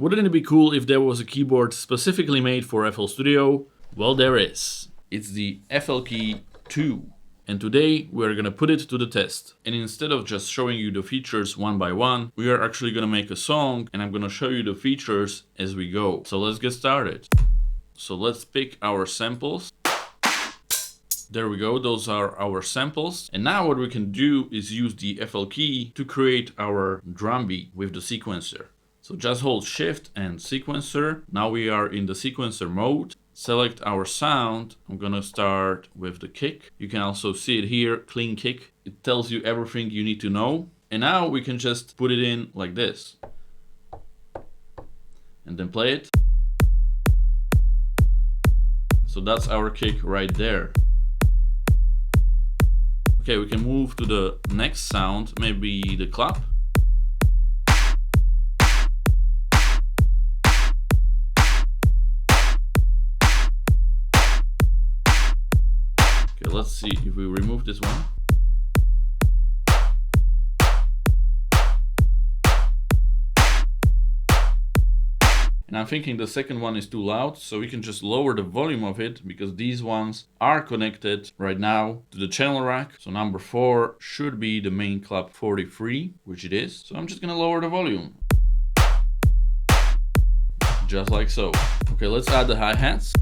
Wouldn't it be cool if there was a keyboard specifically made for FL Studio? Well, there is. It's the FLkey 2. And today we're gonna put it to the test. And instead of just showing you the features one by one, we are actually gonna make a song and I'm gonna show you the features as we go. So let's get started. So let's pick our samples. There we go, those are our samples. And now what we can do is use the FLkey to create our drum beat with the sequencer. So just hold Shift and sequencer. Now we are in the sequencer mode. Select our sound. I'm gonna start with the kick. You can also see it here, clean kick. It tells you everything you need to know. And now we can just put it in like this. And then play it. So that's our kick right there. Okay, we can move to the next sound, maybe the clap. Okay, let's see if we remove this one. And I'm thinking the second one is too loud, so we can just lower the volume of it because these ones are connected right now to the channel rack. So number 4 should be the main clap 43, which it is. So I'm just gonna lower the volume. Just like so. Okay, let's add the hi-hats.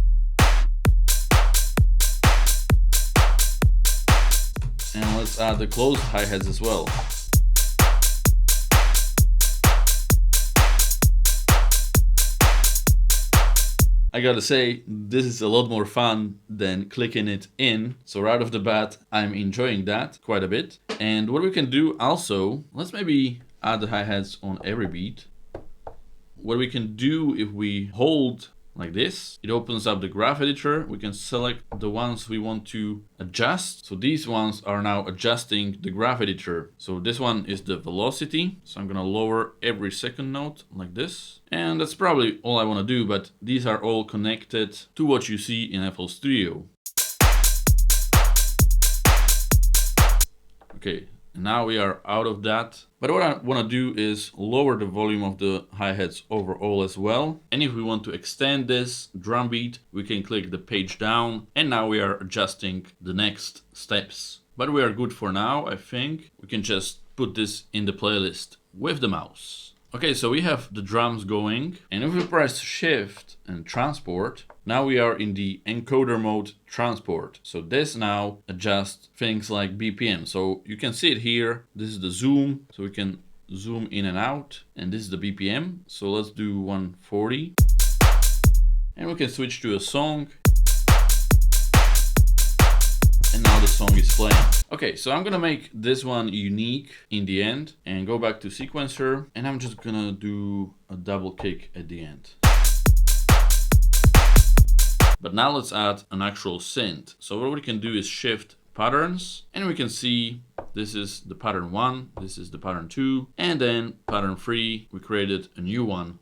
And let's add the closed hi-hats as well. I gotta say, this is a lot more fun than clicking it in. So right off the bat, I'm enjoying that quite a bit. And what we can do also, let's maybe add the hi-hats on every beat. What we can do if we hold like this, it opens up the graph editor. We can select the ones we want to adjust. So these ones are now adjusting the graph editor. So this one is the velocity. So I'm gonna lower every second note like this. And that's probably all I wanna do, but these are all connected to what you see in FL Studio. Okay. Now we are out of that. But what I want to do is lower the volume of the hi-hats overall as well. And if we want to extend this drum beat, we can click the page down. And now we are adjusting the next steps. But we are good for now, I think. We can just put this in the playlist with the mouse. Okay, so we have the drums going. And if we press Shift and transport, now we are in the encoder mode transport. So this now adjusts things like BPM. So you can see it here. This is the zoom. So we can zoom in and out. And this is the BPM. So let's do 140. And we can switch to a song. And now the song is playing. Okay, so I'm gonna make this one unique in the end and go back to sequencer. And I'm just gonna do a double kick at the end. But now let's add an actual synth. So what we can do is shift patterns and we can see this is the pattern 1, this is the pattern 2, and then pattern 3, we created a new one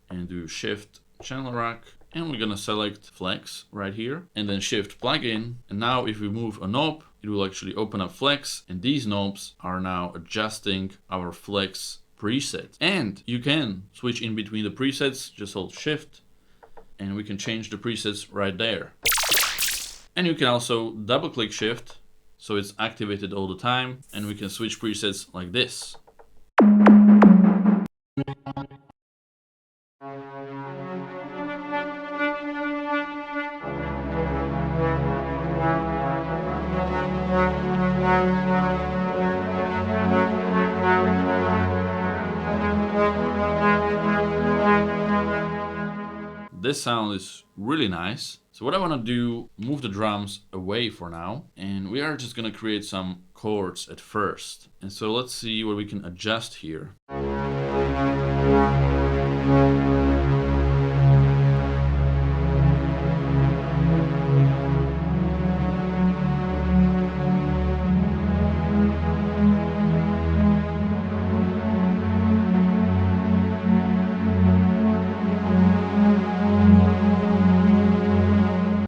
and do shift channel rack. And we're gonna select flex right here and then shift plugin. And now if we move a knob, it will actually open up flex. And these knobs are now adjusting our flex preset. And you can switch in between the presets, just hold shift and we can change the presets right there. And you can also double click shift so it's activated all the time. And we can switch presets like this. This sound is really nice. So what I want to do, move the drums away for now. And we are just going to create some chords at first. And so let's see what we can adjust here.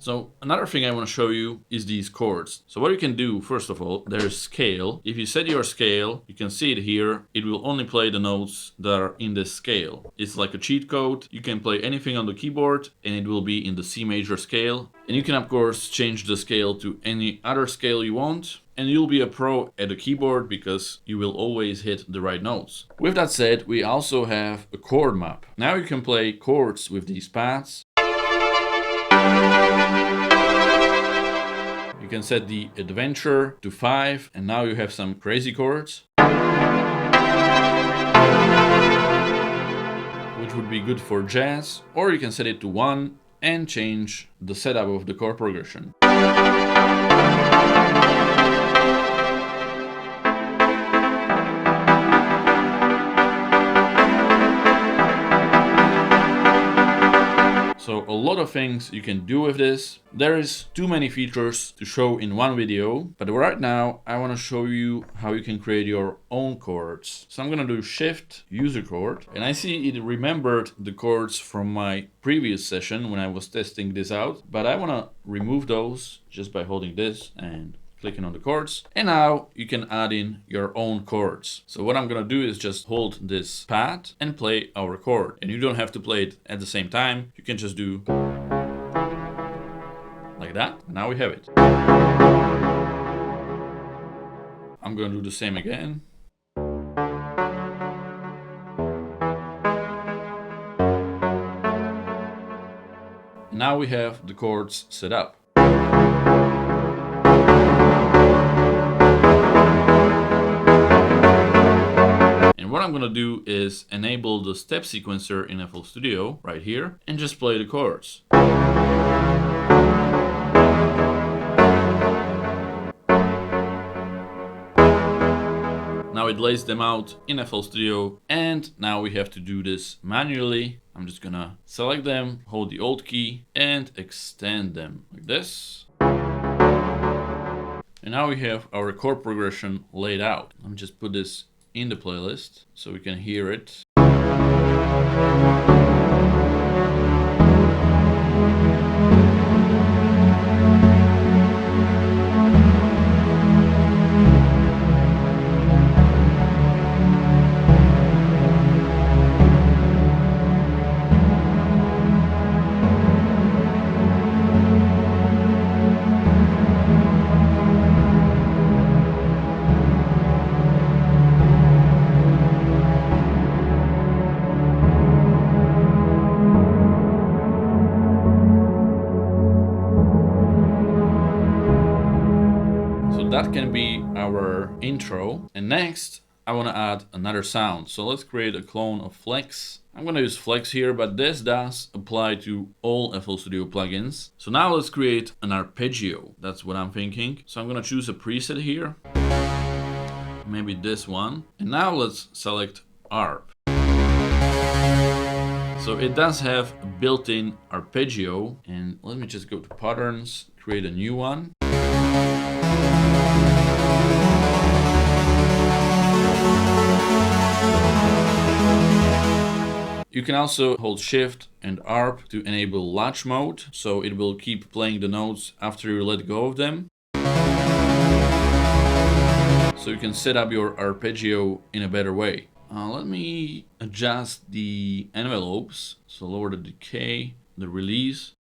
So Another thing I want to show you is these chords. So what you can do, first of all, there's scale. If you set your scale, you can see it here. It will only play the notes that are in this scale. It's like a cheat code. You can play anything on the keyboard and it will be in the C major scale. And you can of course change the scale to any other scale you want. And you'll be a pro at the keyboard because you will always hit the right notes. With that said, we also have a chord map. Now you can play chords with these pads. You can set the adventure to 5 and now you have some crazy chords, which would be good for jazz, or you can set it to 1 and change the setup of the chord progression. So a lot of things you can do with this. There is too many features to show in one video, but right now I want to show you how you can create your own chords. So I'm gonna do Shift User Chord, and I see it remembered the chords from my previous session when I was testing this out, but I want to remove those just by holding this and clicking on the chords. And now you can add in your own chords. So what I'm gonna do is just hold this pad and play our chord. And you don't have to play it at the same time. You can just do like that. And now we have it. I'm gonna do the same again. Now we have the chords set up. What I'm gonna do is enable the step sequencer in FL Studio right here and just play the chords. Now it lays them out in FL Studio, and now we have to do this manually. I'm just gonna select them, hold the Alt key and extend them like this. And now we have our chord progression laid out. Let me just put this in the playlist so we can hear it. That can be our intro. And next, I want to add another sound. So let's create a clone of Flex. I'm going to use Flex here, but this does apply to all FL Studio plugins. So now let's create an arpeggio. That's what I'm thinking. So I'm going to choose a preset here. Maybe this one. And now let's select Arp. So it does have a built-in arpeggio. And let me just go to Patterns, create a new one. You can also hold Shift and Arp to enable latch mode, so it will keep playing the notes after you let go of them. So you can set up your arpeggio in a better way. Let me adjust the envelopes, so lower the decay, the release.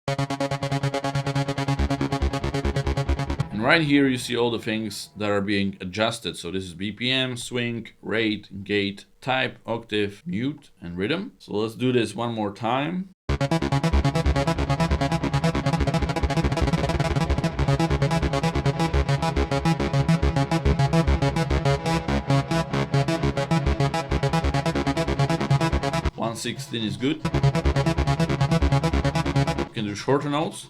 And right here you see all the things that are being adjusted. So this is BPM, swing, rate, gate, type, octave, mute, and rhythm. So let's do this one more time. .116 is good. You can do shorter notes.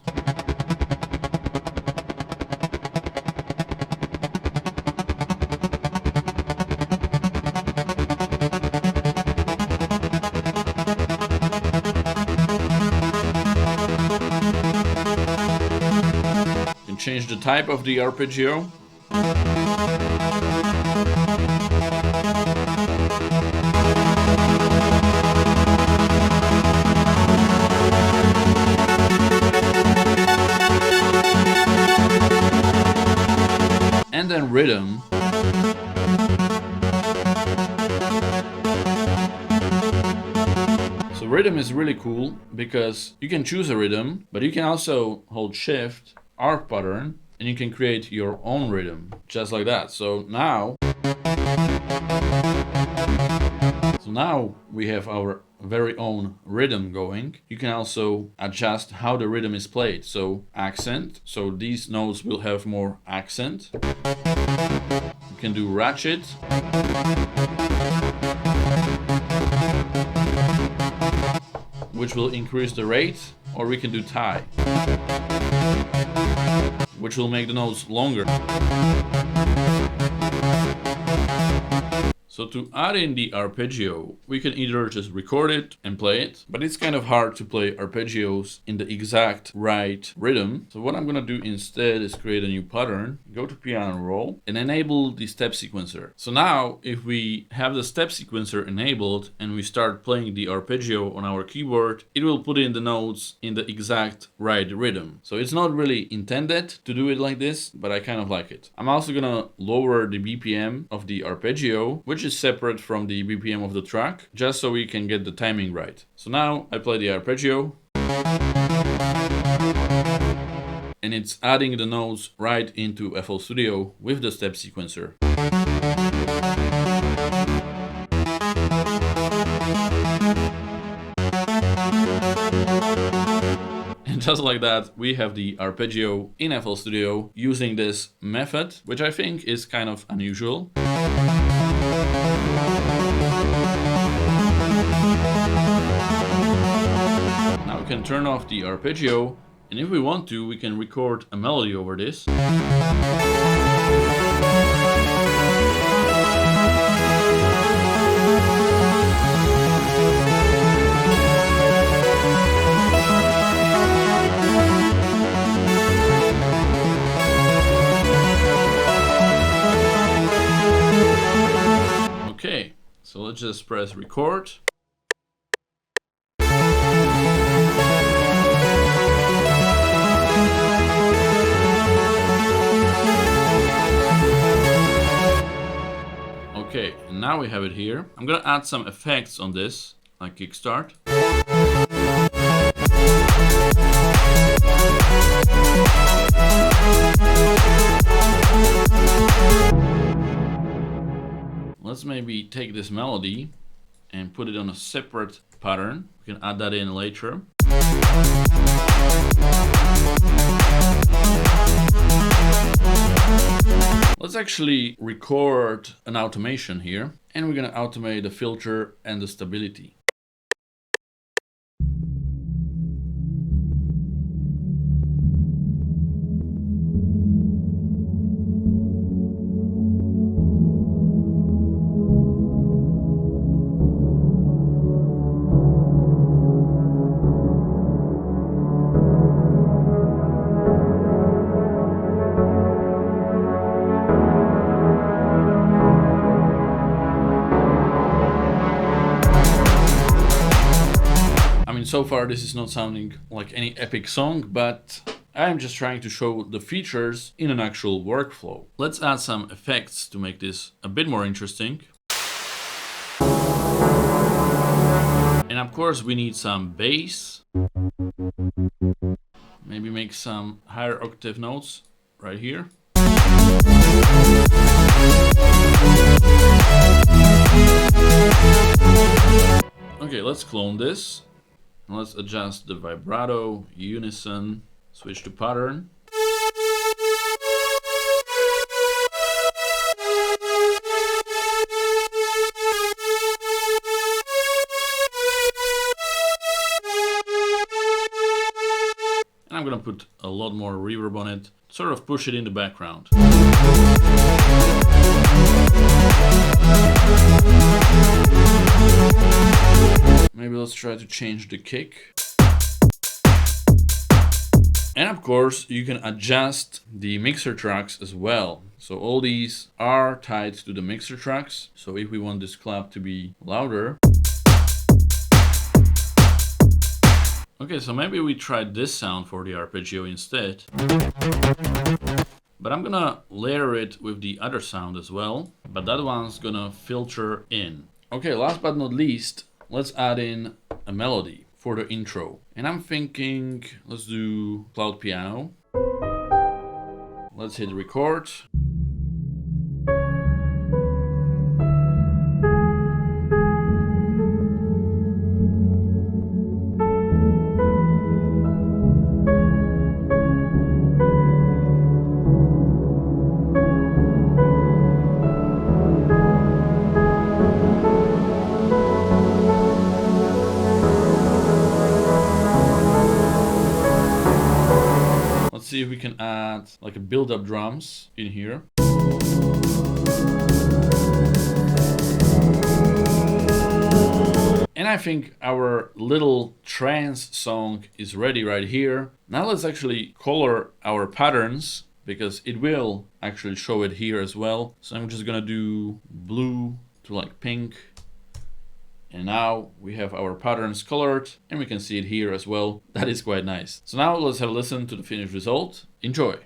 Change the type of the arpeggio. rhythm. So rhythm is really cool because you can choose a rhythm, but you can also hold shift, arc pattern, and you can create your own rhythm, just like that. So now we have our very own rhythm going. You can also adjust how the rhythm is played. So accent, so these notes will have more accent. You can do ratchet. Which will increase the rate, or we can do tie, which will make the notes longer. So to add in the arpeggio, we can either just record it and play it, but it's kind of hard to play arpeggios in the exact right rhythm. So what I'm gonna do instead is create a new pattern, go to piano roll, and enable the step sequencer. So now, if we have the step sequencer enabled and we start playing the arpeggio on our keyboard, it will put in the notes in the exact right rhythm. So it's not really intended to do it like this, but I kind of like it. I'm also gonna lower the BPM of the arpeggio, which is separate from the BPM of the track, just so we can get the timing right. So now I play the arpeggio, and it's adding the notes right into FL Studio with the step sequencer. And just like that, we have the arpeggio in FL Studio using this method, which I think is kind of unusual. Now we can turn off the arpeggio, and if we want to, we can record a melody over this. Okay, so let's just press record. Okay, and now we have it here. I'm gonna add some effects on this, like kickstart. Let's maybe take this melody and put it on a separate pattern. We can add that in later. Let's actually record an automation here, and we're gonna automate the filter and the stability. So far, this is not sounding like any epic song, but I'm just trying to show the features in an actual workflow. Let's add some effects to make this a bit more interesting. And of course, we need some bass. Maybe make some higher octave notes right here. Okay, let's clone this. Let's adjust the vibrato, unison, switch to pattern. And I'm gonna put a lot more reverb on it, sort of push it in the background. Maybe let's try to change the kick. And of course, you can adjust the mixer tracks as well. So all these are tied to the mixer tracks. So if we want this clap to be louder. Okay, so maybe we try this sound for the arpeggio instead. but I'm gonna layer it with the other sound as well, but that one's gonna filter in. Okay, last but not least, let's add in a melody for the intro. And I'm thinking, let's do cloud piano. Let's hit record. Let's see if we can add like a build-up drums in here. And I think our little trance song is ready right here. Now let's actually color our patterns, because it will actually show it here as well. So I'm just gonna do blue to like pink. And now we have our patterns colored and we can see it here as well. That is quite nice. So now let's have a listen to the finished result. Enjoy.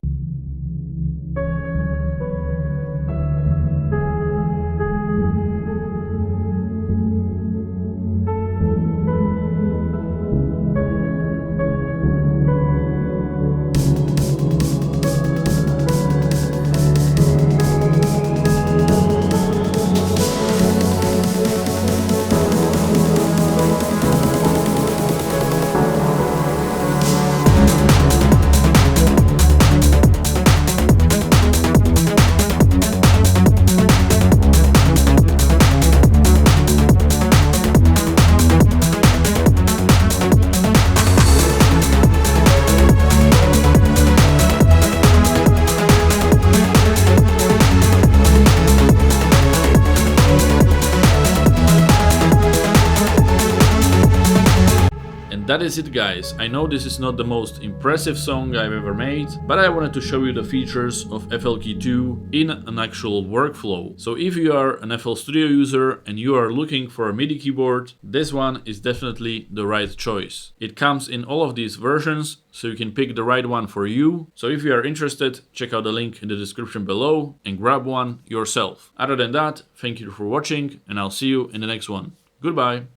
That is it, guys. I know this is not the most impressive song I've ever made, but I wanted to show you the features of FLkey 2 in an actual workflow. So if you are an FL Studio user and you are looking for a MIDI keyboard, this one is definitely the right choice. It comes in all of these versions, so you can pick the right one for you. So if you are interested, check out the link in the description below and grab one yourself. Other than that, thank you for watching and I'll see you in the next one. Goodbye.